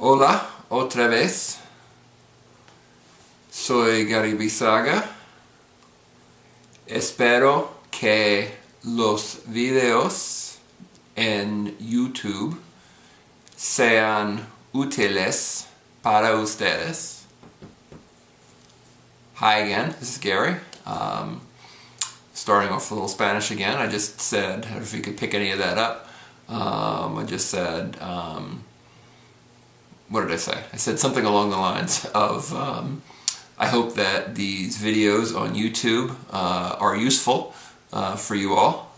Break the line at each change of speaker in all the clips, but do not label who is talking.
Hola, otra vez. Soy Gary Bisaga. Espero que los videos en YouTube sean útiles para ustedes. Hi again, this is Gary. Starting off with a little Spanish again. I just said, I don't know if you could pick any of that up. I just said, what did I say? I said something along the lines of, I hope that these videos on YouTube are useful for you all.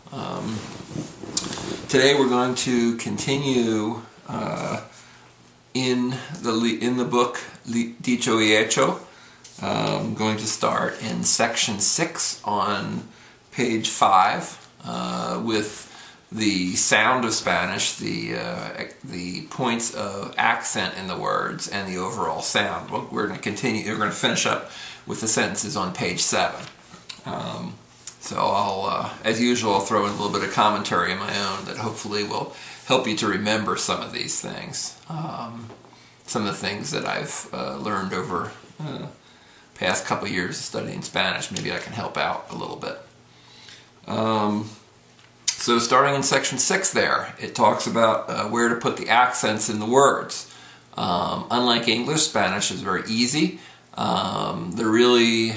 Today we're going to continue in the book Dicho y Hecho. I'm going to start in section 6 on page 5 with the sound of Spanish, the points of accent in the words, and the overall sound. Well, we're going to continue. We're going to finish up with the sentences on page 7. So I'll, as usual, I'll throw in a little bit of commentary of my own that hopefully will help you to remember some of these things. Some of the things that I've learned over past couple years of studying Spanish. Maybe I can help out a little bit. So starting in section 6 there, it talks about where to put the accents in the words. Unlike English, Spanish is very easy. They're really,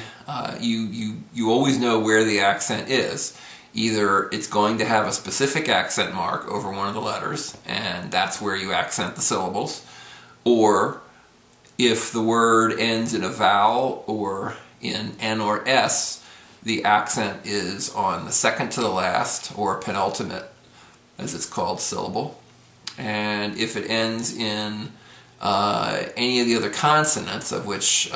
you always know where the accent is. Either it's going to have a specific accent mark over one of the letters, and that's where you accent the syllables, or if the word ends in a vowel or in N or S, the accent is on the second to the last, or penultimate, as it's called, syllable. And if it ends in any of the other consonants, of which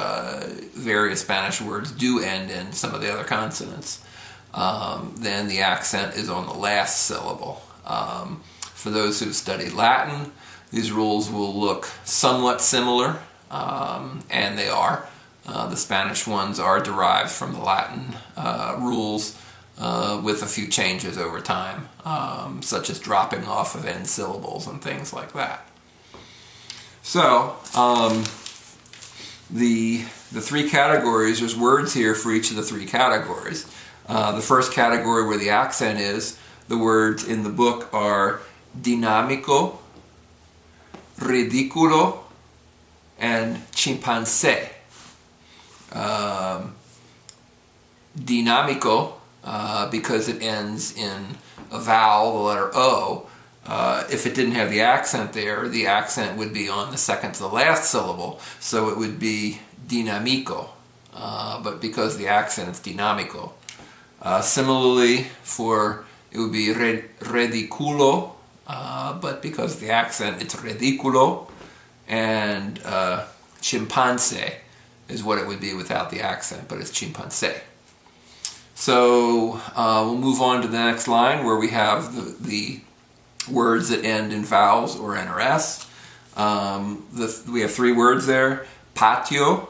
various Spanish words do end in some of the other consonants, then the accent is on the last syllable. For those who've studied Latin, these rules will look somewhat similar, and they are. The Spanish ones are derived from the Latin rules with a few changes over time, such as dropping off of end syllables and things like that. So, the three categories, there's words here for each of the three categories. The first category where the accent is, the words in the book are dinámico, ridículo, and chimpancé. Dinámico, because it ends in a vowel, the letter O. If it didn't have the accent there, the accent would be on the second to the last syllable, so it would be dinámico. But because the accent, it's dinámico. Similarly, it would be ridículo, but because of the accent, it's ridículo. And chimpancé is what it would be without the accent, but it's chimpancé. So we'll move on to the next line where we have the words that end in vowels or N or S. We have three words there: patio,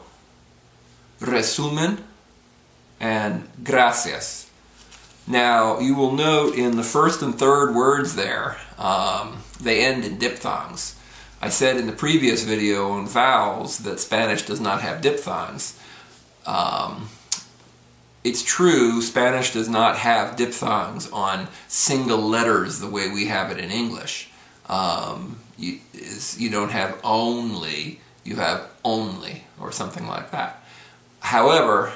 resumen, and gracias. Now you will note in the first and third words there, they end in diphthongs. I said in the previous video on vowels that Spanish does not have diphthongs. It's true, Spanish does not have diphthongs on single letters the way we have it in English. You don't have only, you have only, or something like that. However,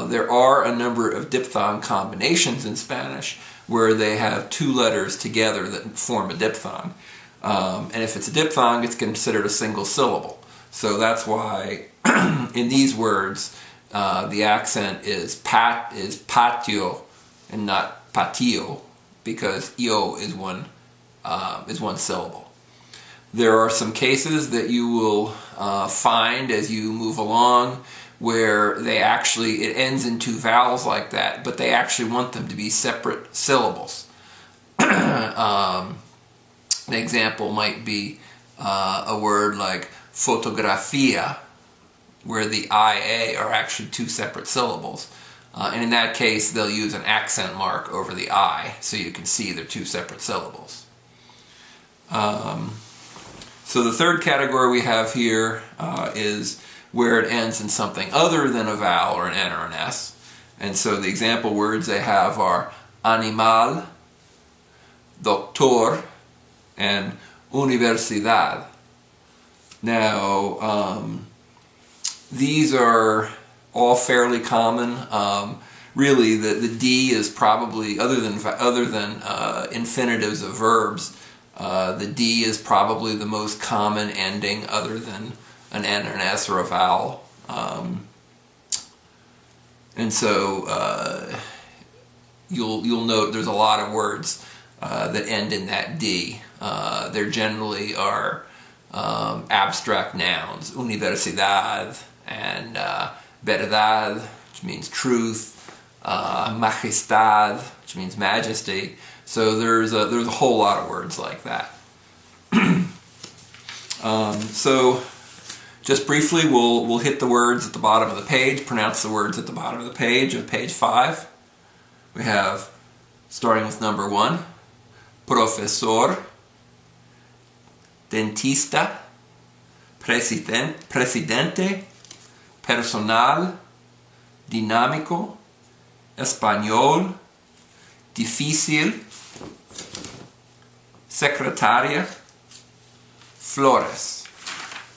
there are a number of diphthong combinations in Spanish where they have two letters together that form a diphthong. And if it's a diphthong, it's considered a single syllable. So that's why in these words, the accent is patio and not patio, because io is one syllable. There are some cases that you will find as you move along where it ends in two vowels like that, but they actually want them to be separate syllables. An example might be a word like fotografía, where the IA are actually two separate syllables. And in that case, they'll use an accent mark over the I, so you can see they're two separate syllables. So the third category we have here is where it ends in something other than a vowel or an N or an S. And so the example words they have are animal, doctor, and universidad. Now, these are all fairly common. Really, the D is probably, other than infinitives of verbs, the D is probably the most common ending other than an N or an S or a vowel. And so you'll note there's a lot of words that end in that D. There generally are abstract nouns, universidad and verdad, which means truth, majestad, which means majesty. So there's a whole lot of words like that. So just briefly, we'll hit the words at the bottom of the page, pronounce the words at the bottom of the page of page 5. We have, starting with number 1, profesor, dentista, presidente, personal, dinámico, español, difícil, secretaria, flores.